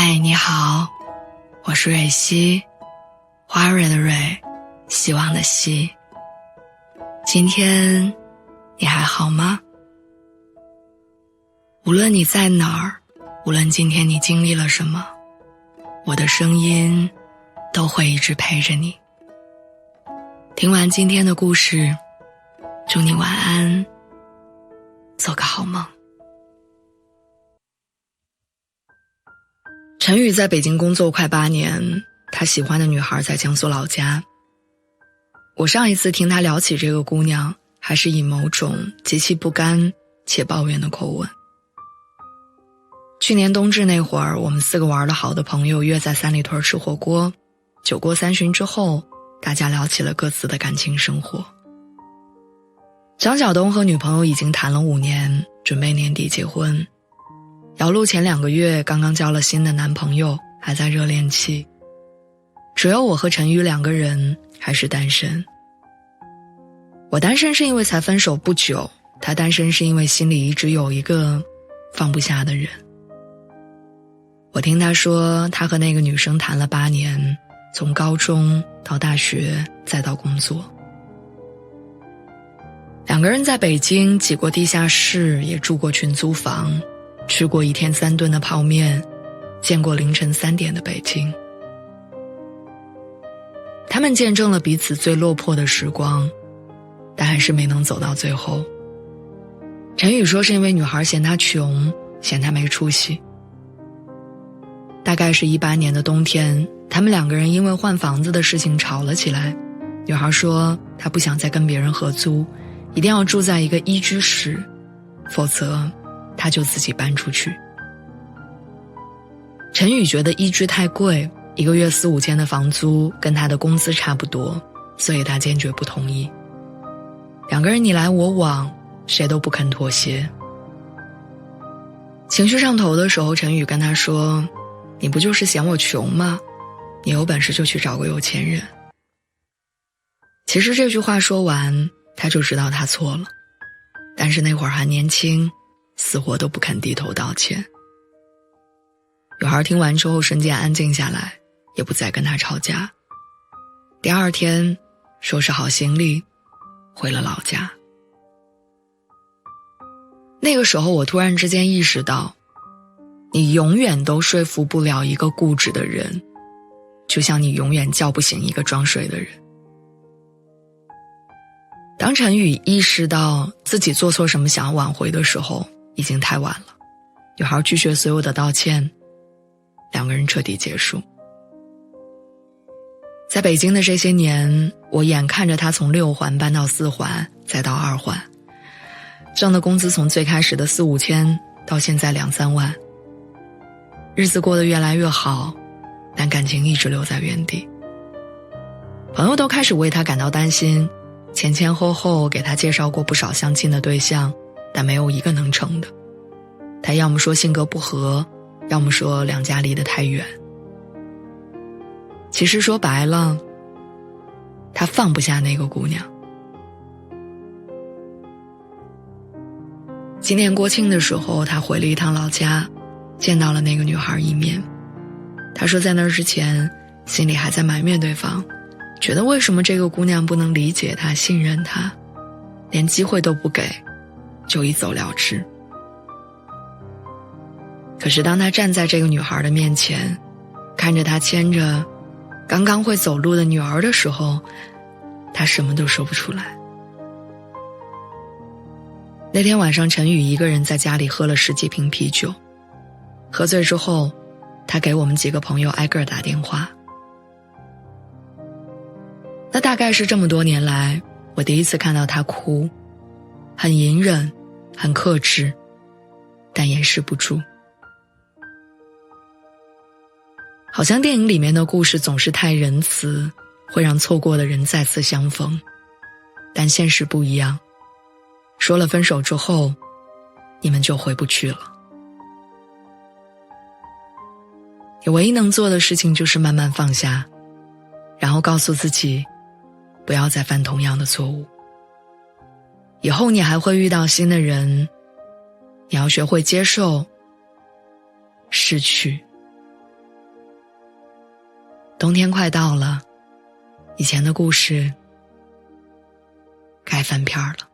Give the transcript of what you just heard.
嗨，你好，我是蕊希，花蕊的蕊，希望的希。今天你还好吗？无论你在哪儿，无论今天你经历了什么，我的声音都会一直陪着你。听完今天的故事，祝你晚安，做个好梦。陈宇在北京工作快8年，他喜欢的女孩在江苏老家。我上一次听他聊起这个姑娘，还是以某种极其不甘且抱怨的口吻。去年冬至那会儿，我们4个玩得好的朋友约在三里屯吃火锅，酒过3巡之后，大家聊起了各自的感情生活。张晓东和女朋友已经谈了5年，准备年底结婚。姚璐前2个月刚刚交了新的男朋友，还在热恋期。只有我和陈宇2个人还是单身。我单身是因为才分手不久，他单身是因为心里一直有一个放不下的人。我听他说，他和那个女生谈了8年，从高中到大学再到工作。2个人在北京挤过地下室，也住过群租房，吃过1天3顿的泡面，见过凌晨3点的北京。他们见证了彼此最落魄的时光，但还是没能走到最后。陈宇说是因为女孩嫌他穷，嫌他没出息。大概是18年的冬天，他们2个人因为换房子的事情吵了起来。女孩说她不想再跟别人合租，一定要住在一个1居室，否则他就自己搬出去。陈宇觉得1居太贵，1个月4、5千的房租跟他的工资差不多，所以他坚决不同意。2个人你来我往，谁都不肯妥协。情绪上头的时候，陈宇跟他说，你不就是嫌我穷吗？你有本事就去找个有钱人。其实这句话说完，他就知道他错了，但是那会儿还年轻，死活都不肯低头道歉。女孩听完之后瞬间安静下来，也不再跟他吵架。第2天收拾好行李回了老家。那个时候我突然之间意识到，你永远都说服不了一个固执的人，就像你永远叫不醒一个装睡的人。当陈宇意识到自己做错什么想要挽回的时候，已经太晚了。女孩拒绝所有的道歉，2个人彻底结束。在北京的这些年，我眼看着他从6环搬到4环，再到2环，挣的工资从最开始的4、5千到现在2、3万，日子过得越来越好，但感情一直留在原地。朋友都开始为他感到担心，前前后后给他介绍过不少相亲的对象，但没有一个能成的。他要么说性格不合，要么说2家离得太远。其实说白了，他放不下那个姑娘。今年国庆的时候，他回了一趟老家，见到了那个女孩一面。他说在那之前，心里还在埋怨对方，觉得为什么这个姑娘不能理解他、信任他，连机会都不给，就一走了之。可是当他站在这个女孩的面前，看着她牵着刚刚会走路的女儿的时候，他什么都说不出来。那天晚上，陈宇一个人在家里喝了10几瓶啤酒，喝醉之后，他给我们几个朋友挨个打电话。那大概是这么多年来，我第一次看到他哭，很隐忍，很克制，但掩饰不住。好像电影里面的故事总是太仁慈，会让错过的人再次相逢，但现实不一样，说了分手之后，你们就回不去了。你唯一能做的事情就是慢慢放下，然后告诉自己不要再犯同样的错误。以后你还会遇到新的人，你要学会接受失去冬天快到了，以前的故事该翻篇了。